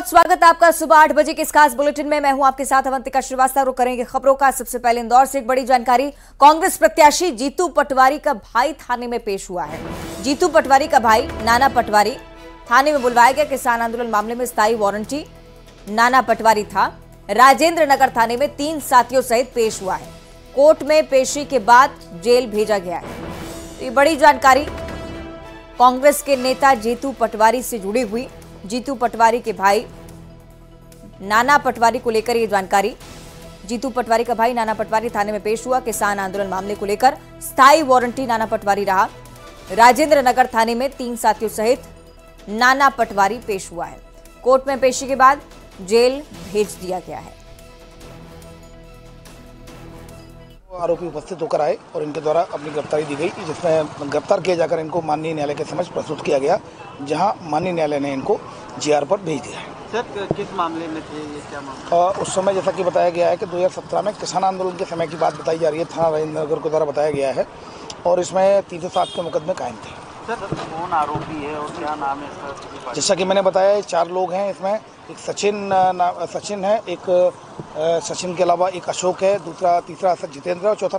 स्वागत है आपका सुबह 8 बजे के इस खास बुलेटिन में। मैं हूं आपके साथ अवंतिका श्रीवास्तव। रुक करेंगे खबरों का। सबसे पहले इंदौर से एक बड़ी जानकारी। कांग्रेस प्रत्याशी जीतू पटवारी का भाई थाने में पेश हुआ है। जीतू पटवारी का भाई नाना पटवारी थाने में बुलवाया गया। किसान आंदोलन मामले में स्थायी वारंटी नाना पटवारी था। राजेंद्र नगर थाने में 3 साथियों सहित पेश हुआ है। कोर्ट में पेशी के बाद जेल भेजा गया है। तो ये बड़ी जानकारी कांग्रेस के नेता जीतू पटवारी से जुड़ी हुई। जीतू पटवारी के भाई नाना पटवारी को लेकर यह जानकारी। जीतू पटवारी का भाई नाना पटवारी थाने में पेश हुआ। किसान आंदोलन मामले को लेकर स्थायी वारंटी नाना पटवारी रहा। राजेंद्र नगर थाने में 3 साथियों सहित नाना पटवारी पेश हुआ है। कोर्ट में पेशी के बाद जेल भेज दिया गया है। आरोपी उपस्थित होकर आए और इनके द्वारा अपनी गिरफ्तारी दी गई, जिसमें गिरफ्तार किया जाकर इनको माननीय न्यायालय के समक्ष प्रस्तुत किया गया, जहां माननीय न्यायालय ने इनको जीआर पर भेज दिया है। सर, किस मामले में थे ये, क्या मामला? उस समय जैसा कि बताया गया है कि 2017 में किसान आंदोलन के समय की बात बताई जा रही है, थाना राजेंद्र नगर के द्वारा बताया गया है और इसमें 307 के मुकदमे कायम थे। सर, कौन आरोपी है और क्या नाम है इसका? जैसा कि मैंने बताया 4 लोग हैं इसमें। एक सचिन है, एक सचिन के अलावा एक अशोक है, तीसरा जितेंद्र और चौथा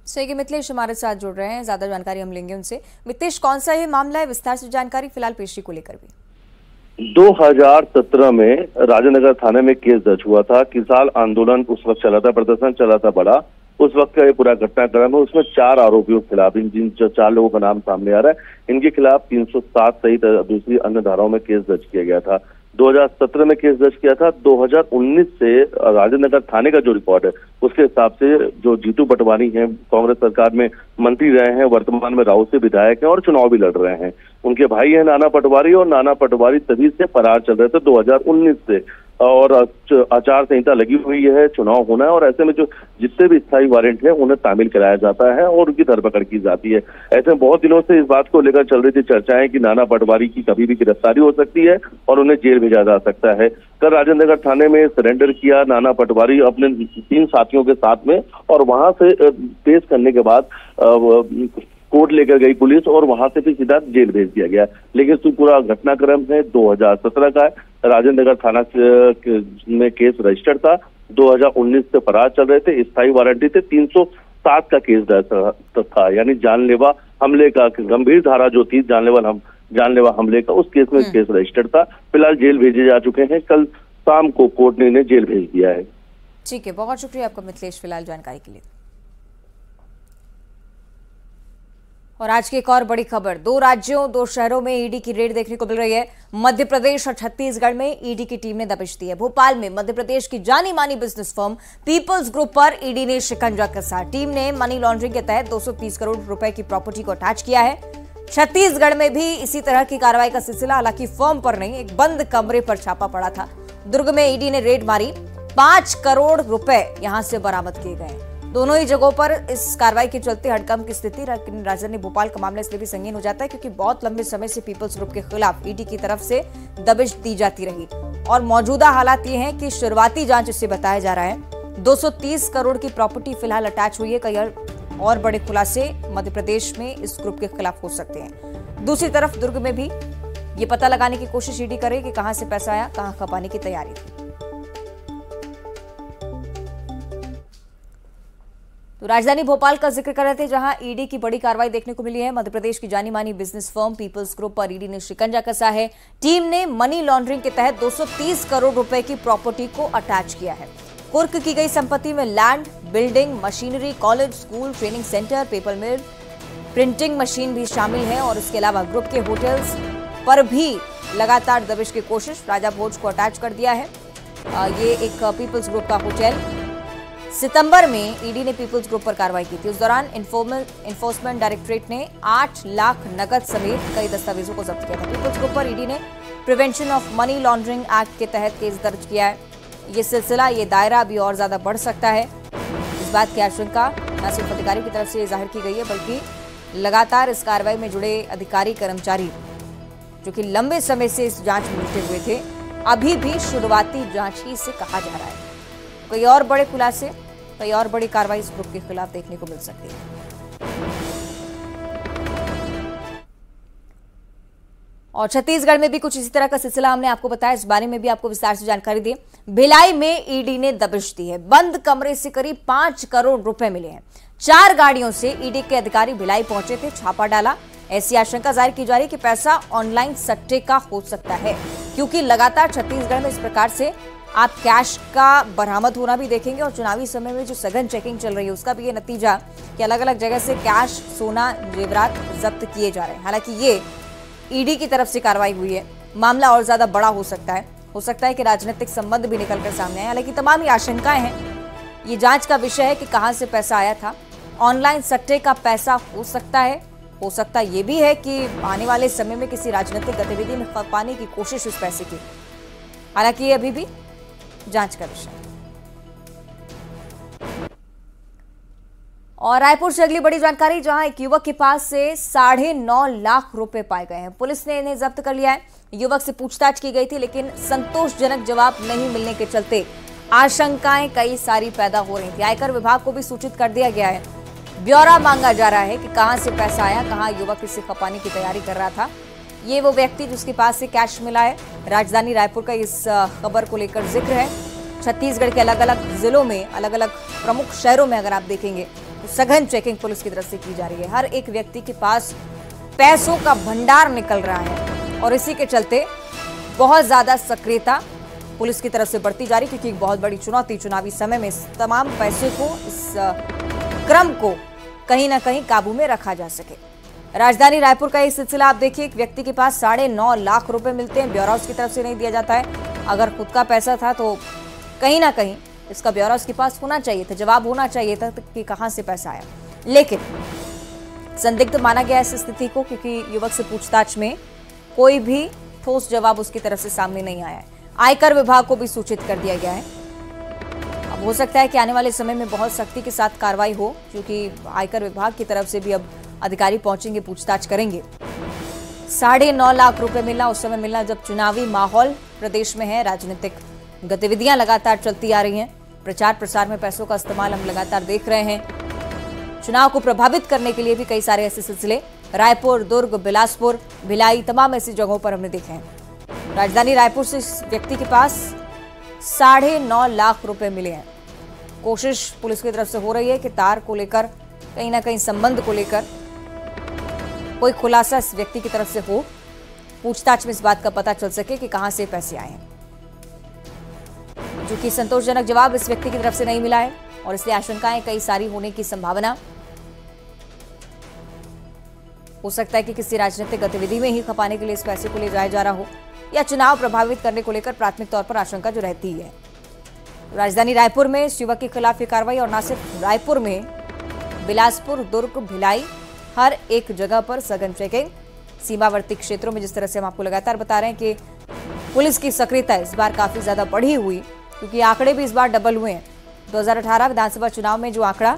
सही कि मिथिलेश हमारे साथ जुड़ रहे हैं। ज्यादा जानकारी हम लेंगे उनसे। मिथिलेश, कौन सा ये मामला है, विस्तार से जानकारी फिलहाल पेशी को लेकर भी। 2017 में राजेंद्र थाने में केस दर्ज हुआ था। किसान आंदोलन उस वक्त चला था, प्रदर्शन चला था बड़ा। उस वक्त का ये पूरा घटनाक्रम है। उसमें 4 आरोपियों के खिलाफ, जिन 4 लोगों का नाम सामने आ रहा है, इनके खिलाफ 307 सहित दूसरी अन्य धाराओं में केस दर्ज किया गया था। 2017 में केस दर्ज किया था। 2019 से राजेंद्र नगर थाने का जो रिकॉर्ड है उसके हिसाब से जो जीतू पटवारी हैं, कांग्रेस सरकार में मंत्री रहे हैं, वर्तमान में राव से विधायक हैं और चुनाव भी लड़ रहे हैं। उनके भाई हैं नाना पटवारी, और नाना पटवारी तभी से फरार चल रहे थे 2019 से, और आचार संहिता लगी हुई है, चुनाव होना है, और ऐसे में जो जितने भी स्थायी वारंट है उन्हें तामील कराया जाता है और उनकी धरपकड़ की जाती है। ऐसे में बहुत दिनों से इस बात को लेकर चल रही थी चर्चाएं कि नाना पटवारी की कभी भी गिरफ्तारी हो सकती है और उन्हें जेल भेजा जा सकता है। कल राजेंद्र नगर थाने में सरेंडर किया नाना पटवारी अपने 3 साथियों के साथ में, और वहां से पेश करने के बाद कोर्ट लेकर गई पुलिस और वहां से फिर सीधा जेल भेज दिया गया। लेकिन तो पूरा घटनाक्रम है 2017 का है। राजेंद्र नगर थाना में केस रजिस्टर्ड था। 2019 से फरार चल रहे थे, स्थायी वारंटी थे। 307 का केस दर्ज था, यानी जानलेवा हमले का, गंभीर धारा जो थी जानलेवा हमले का, उस केस में केस रजिस्टर्ड था। फिलहाल जेल भेजे जा चुके हैं। कल शाम को कोर्ट ने इन्हें जेल भेज दिया है। ठीक है, बहुत शुक्रिया आपका मिथिलेश फिलहाल जानकारी के लिए। और आज की एक और बड़ी खबर, 2 राज्यों 2 शहरों में ईडी की रेड देखने को मिल रही है। मध्य प्रदेश और छत्तीसगढ़ में ईडी की टीम ने दबिश दी है। भोपाल में मध्य प्रदेश की जानी मानी बिजनेस फर्म पीपल्स ग्रुप पर ईडी ने शिकंजा कसा। टीम ने मनी लॉन्ड्रिंग के तहत 230 करोड़ रुपए की प्रॉपर्टी को अटैच किया है। छत्तीसगढ़ में भी इसी तरह की कार्रवाई का सिलसिला, हालांकि फर्म पर नहीं, एक बंद कमरे पर छापा पड़ा था। दुर्ग में ईडी ने रेड मारी, 5 करोड़ रुपए यहां से बरामद किए गए। दोनों ही जगहों पर इस कार्रवाई के चलते हड़कंप की स्थिति। राजधानी भोपाल का मामला इसलिए भी संगीन हो जाता है क्योंकि बहुत लंबे समय से पीपल्स ग्रुप के खिलाफ ईडी की तरफ से दबिश दी जाती रही, और मौजूदा हालात ये हैं कि शुरुआती जांच इससे बताया जा रहा है 230 करोड़ की प्रॉपर्टी फिलहाल अटैच हुई है। कई और बड़े खुलासे मध्य प्रदेश में इस ग्रुप के खिलाफ हो सकते हैं। दूसरी तरफ दुर्ग में भी ये पता लगाने की कोशिश ईडी करे कि कहां से पैसा आया, कहां खपाने की तैयारी थी। तो राजधानी भोपाल का जिक्र कर रहे थे, जहां ईडी की बड़ी कार्रवाई देखने को मिली है। मध्य प्रदेश की जानी मानी बिजनेस फर्म पीपल्स ग्रुप पर ईडी ने शिकंजा कसा है। टीम ने मनी लॉन्ड्रिंग के तहत 230 करोड़ रुपए की प्रॉपर्टी को अटैच किया है। कुर्क की गई संपत्ति में land, building, machinery, college, school, training centre, paper mill, printing machine भी शामिल है, और इसके अलावा ग्रुप के होटल्स पर भी लगातार दबिश की कोशिश। राजा भोज को अटैच कर दिया है। ये एक पीपल्स ग्रुप का होटल। सितंबर में ईडी ने पीपल्स ग्रुप पर कार्रवाई की थी। उस दौरान इन्फोर्समेंट डायरेक्टरेट ने 8 लाख नकद समेत कई दस्तावेजों को जब्त किया था। पीपल्स ग्रुप पर ईडी ने prevention of money laundering act के तहत केस दर्ज किया है। ये सिलसिला, ये दायरा अभी और ज्यादा बढ़ सकता है। इस बात की आशंका न सिर्फ अधिकारियों की तरफ से जाहिर की गई है, बल्कि लगातार इस कार्रवाई में जुड़े अधिकारी कर्मचारी जो कि लंबे समय से इस जांच में जुटे हुए थे, अभी भी शुरुआती जांच ही से कहा जा रहा है। कोई और बड़े खुलासे, कोई और बड़ी कार्रवाई इस ग्रुप के खिलाफ देखने को मिल सकती है। और छत्तीसगढ़ में भी कुछ इसी तरह का सिलसिला हमने आपको बताया, इस बारे में भी आपको विस्तार से जानकारी दी। भिलाई में ईडी ने दबिश दी है, बंद कमरे से करीब 5 करोड़ रुपए मिले हैं। 4 गाड़ियों से ईडी के अधिकारी भिलाई पहुंचे थे, छापा डाला। ऐसी आशंका जाहिर की जा रही है कि पैसा ऑनलाइन सट्टे का हो सकता है, क्योंकि लगातार छत्तीसगढ़ में इस प्रकार से आप कैश का बरामद होना भी देखेंगे और चुनावी समय में जो सघन चेकिंग चल रही है उसका भी ये नतीजा कि अलग अलग जगह से कैश, सोना, जेवरात जब्त किए जा रहे हैं। हालांकि ये ईडी की तरफ से कार्रवाई हुई है, मामला और ज्यादा बड़ा हो सकता है कि राजनीतिक संबंध भी निकलकर सामने आए। हालांकि तमाम ये आशंकाएं हैं, ये जांच का विषय है कि कहां से पैसा आया था। ऑनलाइन सट्टे का पैसा हो सकता ये भी है कि आने वाले समय में किसी राजनीतिक गतिविधि में पाने की कोशिश उस पैसे की। हालांकि ये अभी भी जांच का विषय है। और रायपुर से अगली बड़ी जानकारी, जहां एक युवक के पास से 9.5 लाख रुपए पाए गए हैं। पुलिस ने इन्हें जब्त कर लिया है। युवक से पूछताछ की गई थी, लेकिन संतोषजनक जवाब नहीं मिलने के चलते आशंकाएं कई सारी पैदा हो रही थी। आयकर विभाग को भी सूचित कर दिया गया है। ब्यौरा मांगा जा रहा है कि कहां से पैसा आया, कहां युवक इसे खपाने की तैयारी कर रहा था। ये वो व्यक्ति जिसके पास से कैश मिला है। राजधानी रायपुर का इस खबर को लेकर जिक्र है। छत्तीसगढ़ के अलग अलग जिलों में, अलग अलग प्रमुख शहरों में अगर आप देखेंगे तो सघन चेकिंग पुलिस की तरफ से की जा रही है। हर एक व्यक्ति के पास पैसों का भंडार निकल रहा है और इसी के चलते बहुत ज्यादा सक्रियता पुलिस की तरफ से बढ़ती जा रही है, क्योंकि एक बहुत बड़ी चुनौती चुनावी समय में इस तमाम पैसे को, इस क्रम को कहीं ना कहीं काबू में रखा जा सके। राजधानी रायपुर का ये सिलसिला आप देखिए, एक व्यक्ति के पास 9.5 लाख रुपए मिलते हैं, ब्यौरा उसकी तरफ से नहीं दिया जाता है। अगर खुद का पैसा था तो कहीं ना कहीं इसका ब्यौरा उसके पास होना चाहिए था, जवाब होना चाहिए था कि कहां से पैसा आया। लेकिन संदिग्ध माना गया इस स्थिति को, क्योंकि युवक से पूछताछ में कोई भी ठोस जवाब उसकी तरफ से सामने नहीं आया है। आयकर विभाग को भी सूचित कर दिया गया है। अब हो सकता है कि आने वाले समय में बहुत सख्ती के साथ कार्रवाई हो, क्योंकि आयकर विभाग की तरफ से भी अब अधिकारी पहुंचेंगे, पूछताछ करेंगे। 9.5 लाख रुपए मिलना उस समय मिलना जब चुनावी माहौल प्रदेश में है, राजनीतिक गतिविधियां लगातार चलती आ रही हैं, प्रचार प्रसार में पैसों का इस्तेमाल हम लगातार देख रहे हैं। चुनाव को प्रभावित करने के लिए भी कई सारे ऐसे सिलसिले रायपुर, दुर्ग, बिलासपुर, भिलाई, तमाम ऐसी जगहों पर हमने देखे हैं। राजधानी रायपुर से इस व्यक्ति के पास 9.5 लाख रुपए मिले हैं। कोशिश पुलिस की तरफ से हो रही है कि तार को लेकर, कहीं ना कहीं संबंध को लेकर कोई खुलासा इस व्यक्ति की तरफ से हो, पूछताछ में इस बात का पता चल सके कि कहां से पैसे आए हैं। क्योंकि संतोषजनक जवाब इस व्यक्ति की तरफ से नहीं मिला है और इसलिए आशंकाएं कई सारी होने की संभावना। हो सकता है कि किसी राजनीतिक गतिविधि में ही खपाने के लिए इस पैसे को ले जाया जा रहा हो, या चुनाव प्रभावित करने को लेकर प्राथमिक तौर पर आशंका जो रहती है। राजधानी रायपुर में इस युवक के खिलाफ ये कार्रवाई, और न सिर्फ रायपुर में, बिलासपुर, दुर्ग, भिलाई, हर एक जगह पर सघन चेकिंग। सीमावर्ती क्षेत्रों में जिस तरह से हम आपको लगातार बता रहे हैं कि पुलिस की सक्रियता इस बार काफी ज्यादा बढ़ी हुई, क्योंकि आंकड़े भी इस बार डबल हुए हैं। 2018 विधानसभा चुनाव में जो आंकड़ा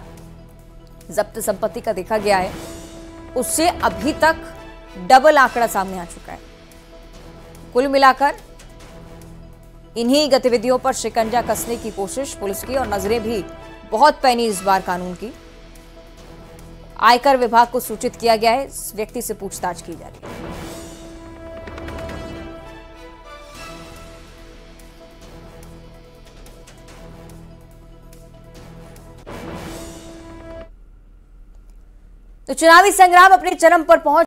जब्त संपत्ति का देखा गया है, उससे अभी तक डबल आंकड़ा सामने आ चुका है। कुल मिलाकर इन्हीं गतिविधियों पर शिकंजा कसने की कोशिश पुलिस की, और नजरें भी बहुत पैनी इस बार कानून की। आयकर विभाग को सूचित किया गया है, इस व्यक्ति से पूछताछ की जा रही है। तो चुनावी संग्राम अपने चरम पर पहुंच